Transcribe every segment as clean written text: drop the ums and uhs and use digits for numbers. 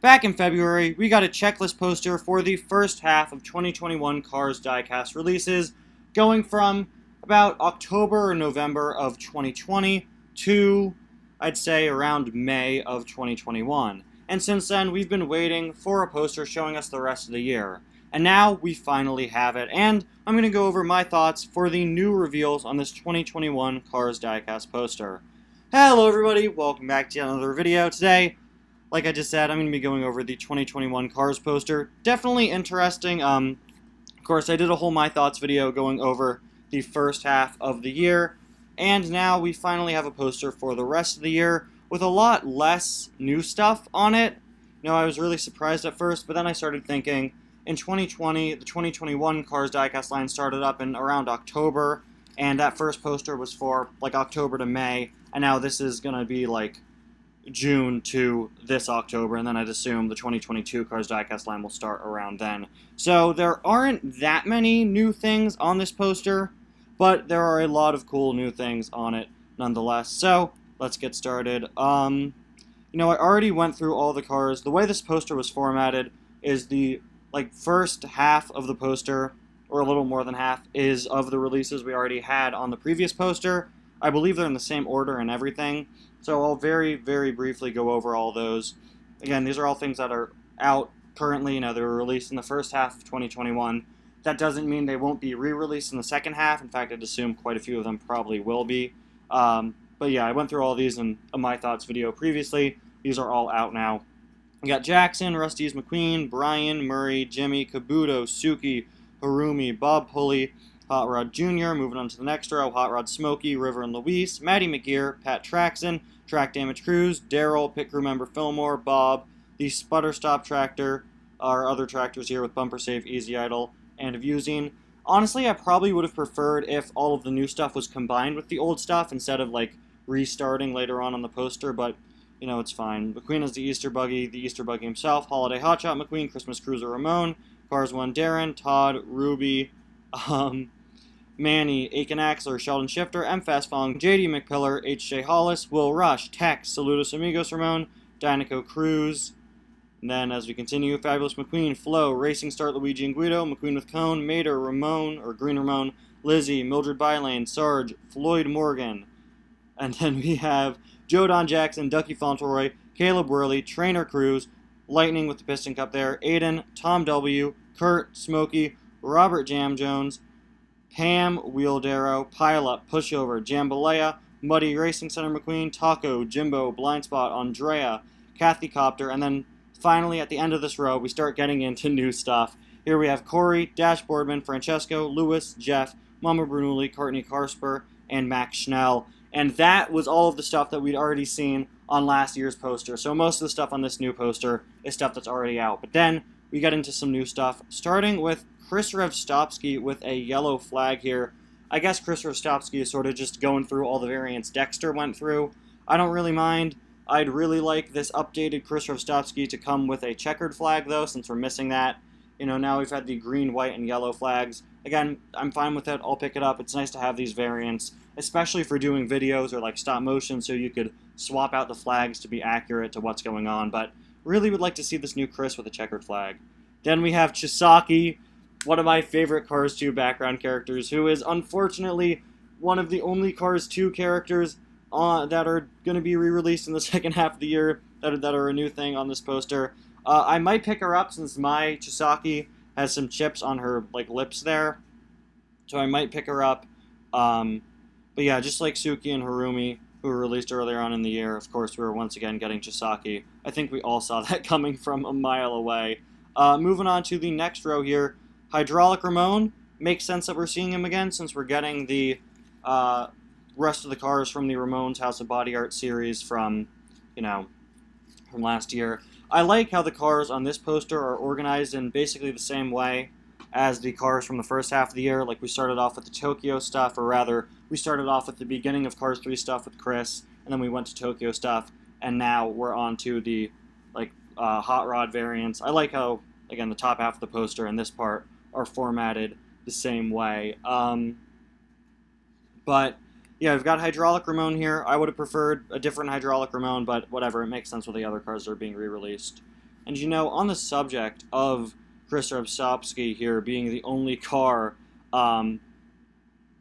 back in February, we got a checklist poster for the first half of 2021 Cars Diecast releases, going from about October or November of 2020 to, I'd say, around May of 2021. And since then, we've been waiting for a poster showing us the rest of the year. And now we finally have it, and I'm going to go over my thoughts for the new reveals on this 2021 Cars Diecast poster. Hello everybody, welcome back to another video. Today, like I just said, I'm going to be going over the 2021 Cars poster. Definitely interesting. Of course, I did a whole My Thoughts video going over the first half of the year, and now we finally have a poster for the rest of the year with a lot less new stuff on it. You know, I was really surprised at first, but then I started thinking, in 2020, the 2021 Cars Diecast line started up in around October, and that first poster was for like October to May, and now this is going to be like June to this October, and then I'd assume the 2022 Cars Diecast line will start around then. So there aren't that many new things on this poster, but there are a lot of cool new things on it nonetheless. So let's get started. I already went through all the cars. The way this poster was formatted is the first half of the poster, or a little more than half, is of the releases we already had on the previous poster. I believe they're in the same order and everything, so I'll very, very briefly go over all those. Again, these are all things that are out currently. They were released in the first half of 2021. That doesn't mean they won't be re-released in the second half. In fact, I'd assume quite a few of them probably will be. But yeah, I went through all these in a My Thoughts video previously. These are all out now. We got Jackson, Rusty's McQueen, Brian, Murray, Jimmy, Kabuto, Suki, Harumi, Bob Pulley, Hot Rod Jr., moving on to the next row, Hot Rod Smokey, River and Luis, Maddie McGear, Pat Traxon, Track Damage Cruz, Daryl, Pit Crew member Fillmore, Bob, the Sputter Stop Tractor, our other tractors here with Bumper Safe, Easy Idle, and Vusine. Honestly, I probably would have preferred if all of the new stuff was combined with the old stuff instead of restarting later on the poster, but it's fine. McQueen is the Easter Buggy himself, Holiday Hotshot McQueen, Christmas Cruiser Ramon, Cars 1 Darren, Todd, Ruby, Manny, Aiken Axler, Sheldon Shifter, M Fast Fong, JD McPillar, HJ Hollis, Will Rush, Tex, Saludos Amigos Ramon, Dinoco Cruz. And then as we continue, Fabulous McQueen, Flo, Racing Start Luigi and Guido, McQueen with Cone, Mater, Ramon, or Green Ramon, Lizzie, Mildred Bylane, Sarge, Floyd Morgan. And then we have Joe Don Jackson, Ducky Fauntleroy, Caleb Worley, Trainer Cruz, Lightning with the Piston Cup there, Aiden, Tom W., Kurt, Smokey, Robert Jam Jones, Pam, Wheeldaro, Pile Up, Pushover, Jambalaya, Muddy Racing Center McQueen, Taco, Jimbo, Blind Spot, Andrea, Kathy Copter, and then finally at the end of this row we start getting into new stuff. Here we have Corey, Dashboardman, Francesco, Lewis, Jeff, Mama Bernoulli, Courtney Carspur, and Max Schnell. And that was all of the stuff that we'd already seen on last year's poster. So most of the stuff on this new poster is stuff that's already out. But then we get into some new stuff, starting with Chris Revstopski with a yellow flag here. I guess Chris Revstopski is sort of just going through all the variants Dexter went through. I don't really mind. I'd really like this updated Chris Revstopski to come with a checkered flag, though, since we're missing that. Now we've had the green, white, and yellow flags. Again, I'm fine with it. I'll pick it up. It's nice to have these variants, especially for doing videos or stop motion, so you could swap out the flags to be accurate to what's going on. But really would like to see this new Chris with a checkered flag. Then we have Chisaki, one of my favorite Cars 2 background characters, who is unfortunately one of the only Cars 2 characters that are going to be re-released in the second half of the year that are a new thing on this poster. I might pick her up since my Chisaki has some chips on her lips there, so I might pick her up. But yeah, just like Suki and Harumi, who were released earlier on in the year, of course we were once again getting Chisaki. I think we all saw that coming from a mile away. Moving on to the next row here, Hydraulic Ramon. Makes sense that we're seeing him again since we're getting the rest of the cars from the Ramones House of Body Art series from last year. I like how the cars on this poster are organized in basically the same way as the cars from the first half of the year. We started off with the Tokyo stuff, or rather, we started off with the beginning of Cars 3 stuff with Chris, and then we went to Tokyo stuff, and now we're on to the Hot Rod variants. I like how, again, the top half of the poster and this part are formatted the same way. But yeah, we've got Hydraulic Ramon here. I would have preferred a different Hydraulic Ramon, but whatever, it makes sense with the other cars that are being re-released. And you know, on the subject of Chris Rubsovsky here being the only car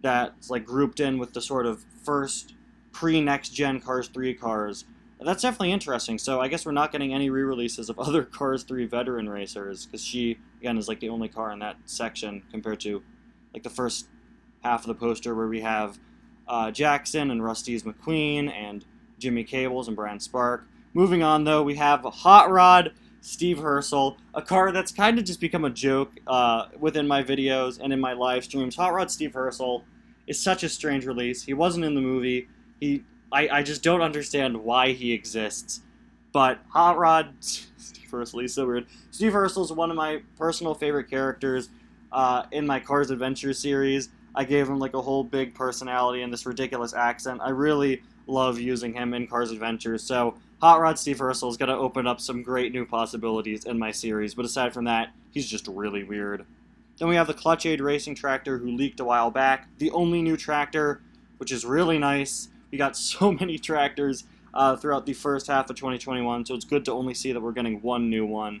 that's like grouped in with the sort of first pre-next gen Cars 3 cars, that's definitely interesting. So I guess we're not getting any re-releases of other Cars 3 veteran racers, because she, again, is like the only car in that section compared to like the first half of the poster where we have Jackson and Rusty's McQueen and Jimmy Cables and Brian Spark. Moving on, though, we have Hot Rod Steve Herschel, a car that's kind of just become a joke within my videos and in my live streams. Hot Rod Steve Herschel is such a strange release. He wasn't in the movie. I just don't understand why he exists. But Hot Rod Steve Herschel, he's so weird. Steve Herschel is one of my personal favorite characters in my Cars Adventure series. I gave him like a whole big personality and this ridiculous accent. I really love using him in Cars Adventures. So Hot Rod Steve Herschel is going to open up some great new possibilities in my series. But aside from that, he's just really weird. Then we have the Clutch Aid Racing tractor who leaked a while back. The only new tractor, which is really nice. We got so many tractors throughout the first half of 2021, so it's good to only see that we're getting one new one.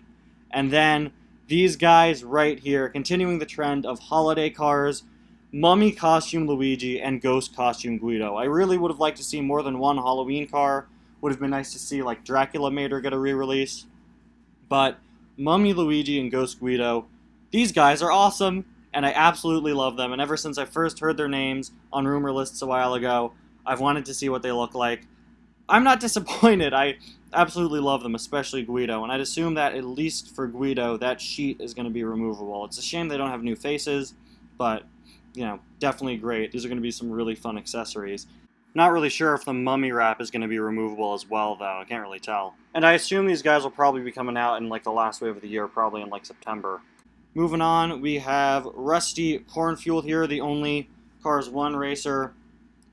And then these guys right here, continuing the trend of holiday cars, Mummy Costume Luigi and Ghost Costume Guido. I really would have liked to see more than one Halloween car. Would have been nice to see like Dracula Mater get a re-release. But Mummy Luigi and Ghost Guido, these guys are awesome, and I absolutely love them. And ever since I first heard their names on rumor lists a while ago, I've wanted to see what they look like. I'm not disappointed. I absolutely love them, especially Guido. And I'd assume that at least for Guido, that sheet is going to be removable. It's a shame they don't have new faces, but, you know, definitely great. These are going to be some really fun accessories. Not really sure if the mummy wrap is going to be removable as well, though. I can't really tell. And I assume these guys will probably be coming out in like the last wave of the year, probably in like September. Moving on, we have Rusty Cornfuel here, the only Cars 1 racer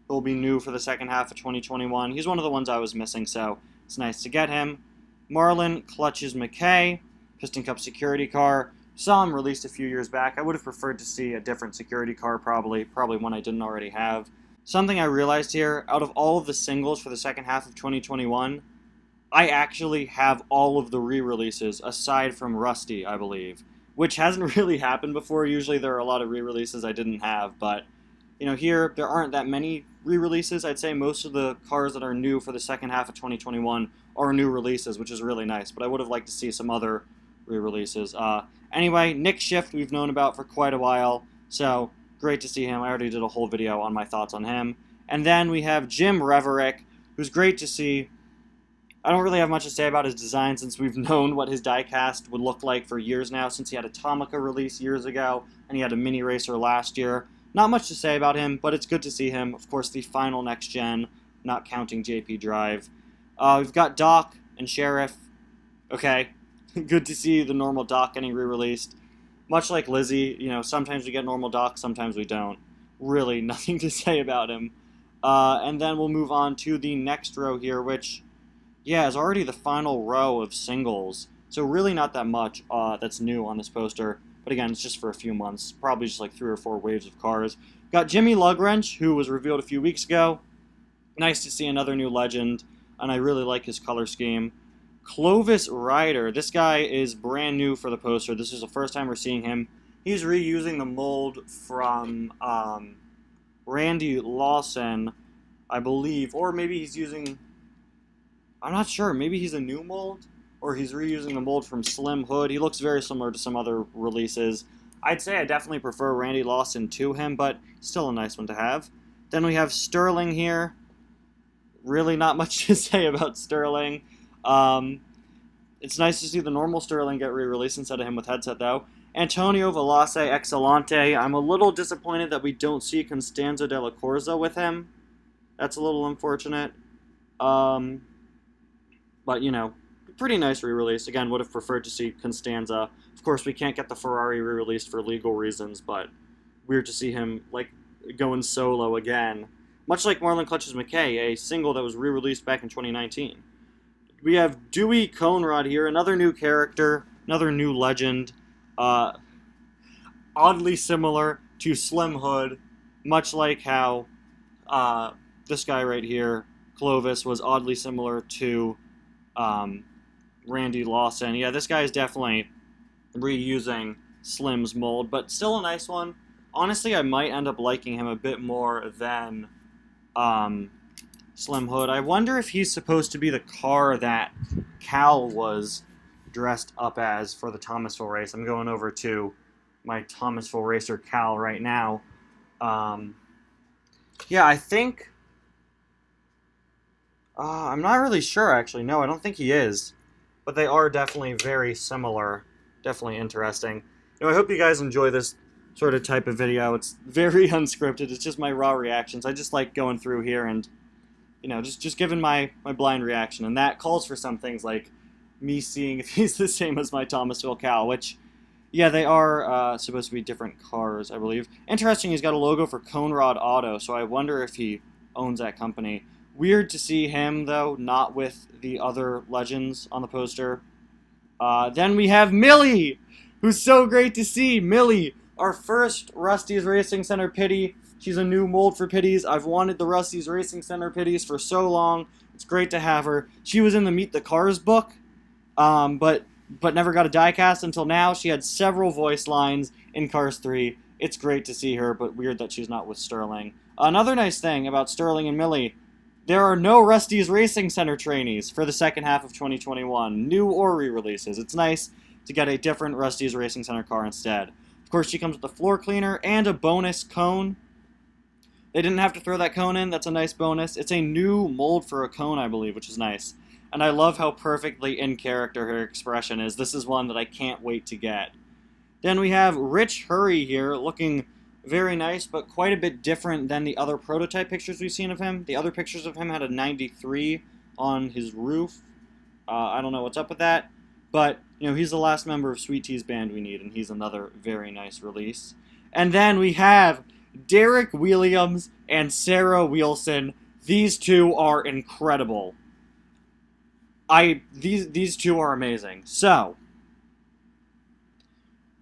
who will be new for the second half of 2021. He's one of the ones I was missing, so it's nice to get him. Marlon Clutches McKay, Piston Cup security car. Saw him released a few years back. I would have preferred to see a different security car, probably one I didn't already have. Something I realized here, out of all of the singles for the second half of 2021, I actually have all of the re-releases, aside from Rusty, I believe, which hasn't really happened before. Usually there are a lot of re-releases I didn't have, but you know, here there aren't that many re-releases. I'd say most of the cars that are new for the second half of 2021 are new releases, which is really nice, but I would have liked to see some other re-releases. Anyway, Nick Shift we've known about for quite a while, so great to see him. I already did a whole video on my thoughts on him. And then we have Jim Reverick, who's great to see. I don't really have much to say about his design since we've known what his diecast would look like for years now, since he had a Tomica release years ago, and he had a Mini Racer last year. Not much to say about him, but it's good to see him. Of course, the final next gen, not counting JP Drive. We've got Doc and Sheriff. Okay, good to see the normal Doc getting re-released. Much like Lizzie, you know, sometimes we get normal Doc, sometimes we don't. Really, nothing to say about him. And then we'll move on to the next row here, which, yeah, is already the final row of singles. So really not that much that's new on this poster. But again, it's just for a few months. Probably just like 3 or 4 waves of cars. Got Jimmy Lugwrench, who was revealed a few weeks ago. Nice to see another new legend. And I really like his color scheme. Clovis Ryder. This guy is brand new for the poster. This is the first time we're seeing him. He's reusing the mold from Randy Lawson, I believe. Or maybe he's using... I'm not sure. Maybe he's a new mold? Or he's reusing the mold from Slim Hood. He looks very similar to some other releases. I'd say I definitely prefer Randy Lawson to him, but still a nice one to have. Then we have Sterling here. Really not much to say about Sterling. It's nice to see the normal Sterling get re-released instead of him with headset, though. Antonio Veloce Excelente. I'm a little disappointed that we don't see Constanzo della Corsa with him. That's a little unfortunate. But, you know, pretty nice re-release. Again, would have preferred to see Constanza. Of course, we can't get the Ferrari re-released for legal reasons, but weird to see him, like, going solo again. Much like Marlon Clutches McKay, a single that was re-released back in 2019. We have Dewey Conrad here, another new character, another new legend. Oddly similar to Slim Hood, much like how this guy right here, Clovis, was oddly similar to Randy Lawson. Yeah, this guy is definitely reusing Slim's mold, but still a nice one. Honestly, I might end up liking him a bit more than Slim Hood. I wonder if he's supposed to be the car that Cal was dressed up as for the Thomasville race. I'm going over to my Thomasville racer Cal right now. Yeah, I think... I'm not really sure, actually. No, I don't think he is. But they are definitely very similar. Definitely interesting. I hope you guys enjoy this sort of type of video. It's very unscripted. It's just my raw reactions. I just like going through here and, just giving my blind reaction. And that calls for some things like me seeing if he's the same as my Thomasville Cal, which, yeah, they are supposed to be different cars, I believe. Interesting, he's got a logo for Conrad Auto, so I wonder if he owns that company. Weird to see him, though, not with the other legends on the poster. Then we have Millie, who's so great to see. Millie, our first Rusty's Racing Center Pity. She's a new mold for Pitties. I've wanted the Rusty's Racing Center Pitties for so long. It's great to have her. She was in the Meet the Cars book, but never got a diecast until now. She had several voice lines in Cars 3. It's great to see her, but weird that she's not with Sterling. Another nice thing about Sterling and Millie, there are no Rusty's Racing Center trainees for the second half of 2021, new or re-releases. It's nice to get a different Rusty's Racing Center car instead. Of course, she comes with a floor cleaner and a bonus cone. They didn't have to throw that cone in. That's a nice bonus. It's a new mold for a cone, I believe, which is nice. And I love how perfectly in character her expression is. This is one that I can't wait to get. Then we have Rich Hurry here, looking very nice, but quite a bit different than the other prototype pictures we've seen of him. The other pictures of him had a 93 on his roof. I don't know what's up with that, but he's the last member of Sweet Tea's band we need, and he's another very nice release. And then we have Derek Williams and Sarah Wilson. These two are incredible. These two are amazing. So,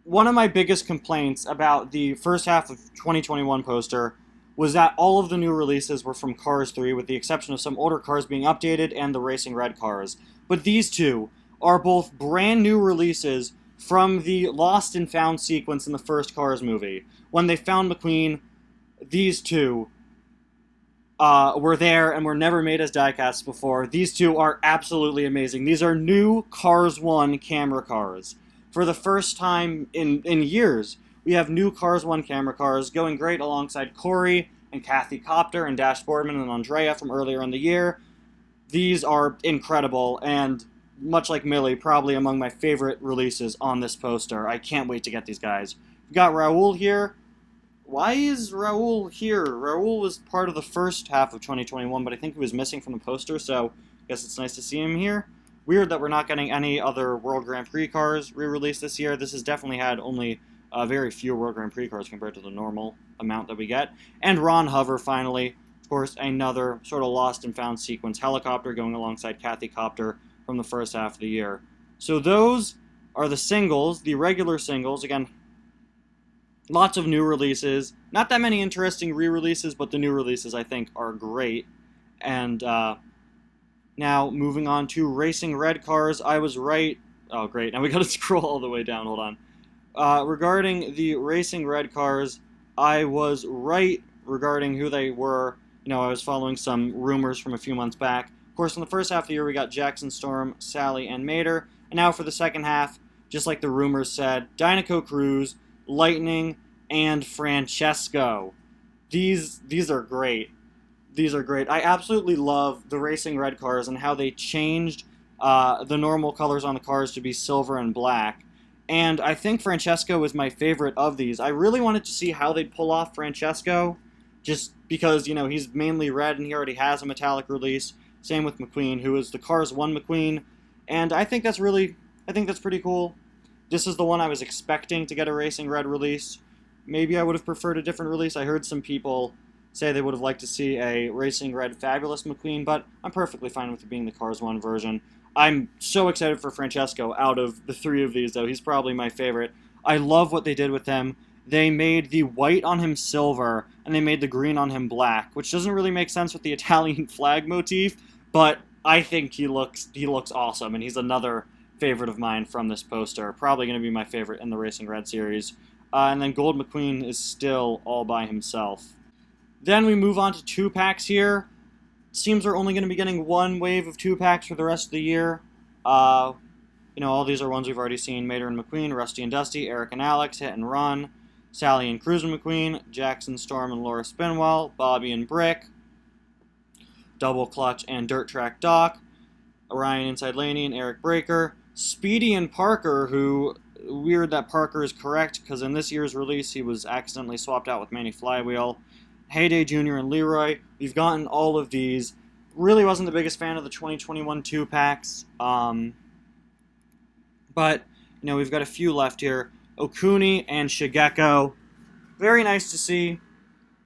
one of my biggest complaints about the first half of 2021 poster was that all of the new releases were from Cars 3, with the exception of some older cars being updated and the Racing Red cars. But these two are both brand new releases from the Lost and Found sequence in the first Cars movie. When they found McQueen, these two were there and were never made as diecasts before. These two are absolutely amazing. These are new Cars 1 camera cars. For the first time in years, we have new Cars 1 camera cars going great alongside Corey and Kathy Copter and Dash Boardman and Andrea from earlier in the year. These are incredible and, much like Millie, probably among my favorite releases on this poster. I can't wait to get these guys. We've got Raul here. Why is Raul here? Raul was part of the first half of 2021, but I think he was missing from the poster, so I guess it's nice to see him here. Weird that we're not getting any other World Grand Prix cars re-released this year. This has definitely had only very few World Grand Prix cars compared to the normal amount that we get. And Ron Hover, finally. Of course, another sort of Lost and Found sequence helicopter going alongside Kathy Copter from the first half of the year. So those are the singles, the regular singles. Again, lots of new releases. Not that many interesting re-releases, but the new releases, I think, are great. And now, moving on to Racing Red cars, I was right. Oh, great. Now we got to scroll all the way down. Hold on. Regarding the Racing Red cars, I was right regarding who they were. I was following some rumors from a few months back. Of course, in the first half of the year, we got Jackson Storm, Sally, and Mater. And now for the second half, just like the rumors said, Dinoco Cruz, Lightning, and Francesco. These are great. These are great. I absolutely love the Racing Red cars and how they changed the normal colors on the cars to be silver and black. And I think Francesco was my favorite of these. I really wanted to see how they'd pull off Francesco, just because, he's mainly red and he already has a metallic release. Same with McQueen, who is the Cars 1 McQueen. And I think that's pretty cool. This is the one I was expecting to get a Racing Red release. Maybe I would have preferred a different release. I heard some people say they would have liked to see a Racing Red Fabulous McQueen, but I'm perfectly fine with it being the Cars 1 version. I'm so excited for Francesco out of the three of these, though. He's probably my favorite. I love what they did with him. They made the white on him silver, and they made the green on him black, which doesn't really make sense with the Italian flag motif, but I think he looks awesome, and he's another favorite of mine from this poster. Probably going to be my favorite in the Racing Red series. And then Gold McQueen is still all by himself. Then we move on to 2-packs here. Seems we're only going to be getting one wave of 2-packs for the rest of the year. All these are ones we've already seen. Mater and McQueen, Rusty and Dusty, Eric and Alex, Hit and Run, Sally and Cruisin' McQueen, Jackson, Storm and Laura Spinwell, Bobby and Brick, Double Clutch and Dirt Track Doc, Ryan Inside Laney and Eric Breaker, Speedy and Parker, who, weird that Parker is correct, because in this year's release he was accidentally swapped out with Manny Flywheel, Heyday Jr. and Leroy. We've gotten all of these. Really wasn't the biggest fan of the 2021 2-packs, but, we've got a few left here. Okuni and Shigeko. Very nice to see.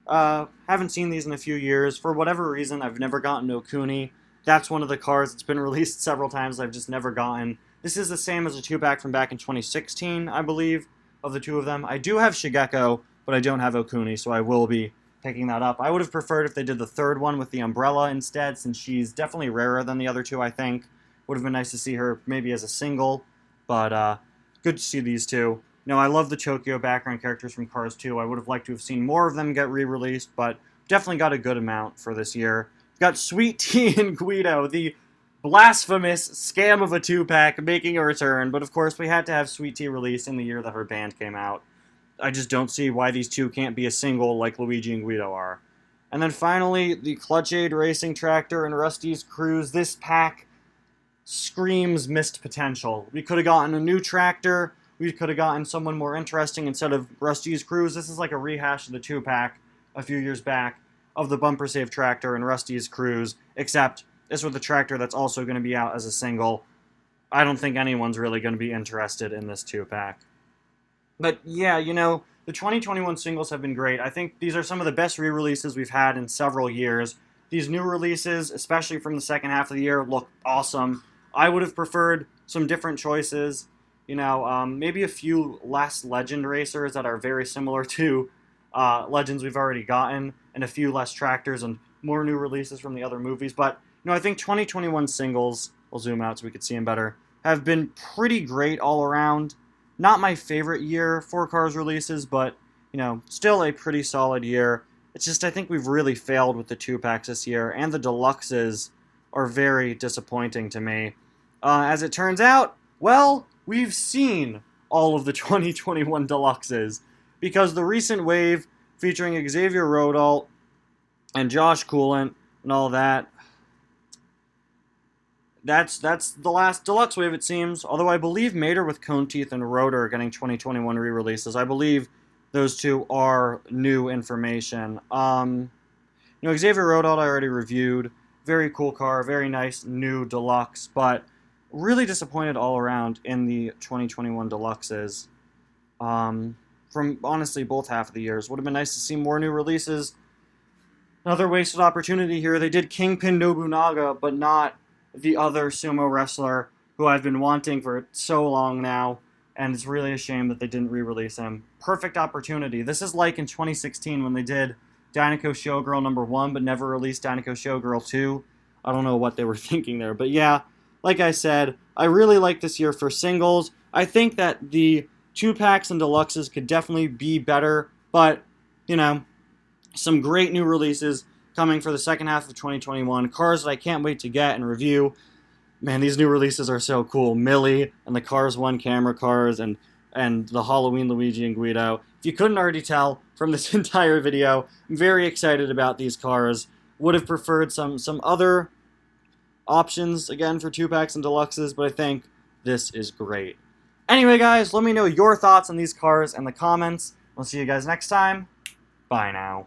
Haven't seen these in a few years. For whatever reason, I've never gotten Okuni. That's one of the cars that's been released several times I've just never gotten. This is the same as a 2-pack from back in 2016, I believe, of the two of them. I do have Shigeko, but I don't have Okuni, so I will be picking that up. I would have preferred if they did the third one with the umbrella instead, since she's definitely rarer than the other two, I think. Would have been nice to see her maybe as a single, but good to see these two. I love the Chokio background characters from Cars 2. I would have liked to have seen more of them get re-released, but definitely got a good amount for this year. We've got Sweet Tea and Guido, the blasphemous scam of a 2-pack, making a return, but of course we had to have Sweet Tea released in the year that her band came out. I just don't see why these two can't be a single like Luigi and Guido are. And then finally, the Clutch Aid Racing Tractor and Rusty's Cruise. This pack screams missed potential. We could have gotten a new tractor. We could have gotten someone more interesting instead of Rusty's Cruise. This is like a rehash of the 2-pack a few years back of the Bumper Save Tractor and Rusty's Cruise, except this with the tractor that's also going to be out as a single. I don't think anyone's really going to be interested in this 2-pack. But yeah, the 2021 singles have been great. I think these are some of the best re-releases we've had in several years. These new releases, especially from the second half of the year, look awesome. I would have preferred some different choices. Maybe a few less Legend racers that are very similar to Legends we've already gotten, and a few less tractors and more new releases from the other movies. But, I think 2021 singles, we'll zoom out so we can see them better, have been pretty great all around. Not my favorite year for Cars releases, but, still a pretty solid year. It's just I think we've really failed with the 2-packs this year, and the deluxes are very disappointing to me. As it turns out, well, we've seen all of the 2021 deluxes, because the recent wave featuring Xavier Rodalt and Josh Coolant and all that, that's the last deluxe wave, it seems. Although I believe Mater with Cone Teeth and Rotor are getting 2021 re-releases. I believe those two are new information. Xavier Rodalt I already reviewed. Very cool car, very nice new deluxe, but really disappointed all around in the 2021 deluxes. From honestly both half of the years. Would have been nice to see more new releases. Another wasted opportunity here. They did Kingpin Nobunaga, but not the other sumo wrestler who I've been wanting for so long now, and it's really a shame that they didn't re-release him. Perfect opportunity. This is like in 2016 when they did Dinoco Showgirl number 1, but never released Dinoco Showgirl 2. I don't know what they were thinking there, but yeah, like I said, I really like this year for singles. I think that the 2-packs and deluxes could definitely be better, but, some great new releases coming for the second half of 2021. Cars that I can't wait to get and review. Man, these new releases are so cool. Millie and the Cars 1 camera cars and the Halloween Luigi and Guido. If you couldn't already tell from this entire video, I'm very excited about these cars. Would have preferred some other options, again, for 2-packs and deluxes, but I think this is great. Anyway, guys, let me know your thoughts on these cars in the comments. We'll see you guys next time. Bye now.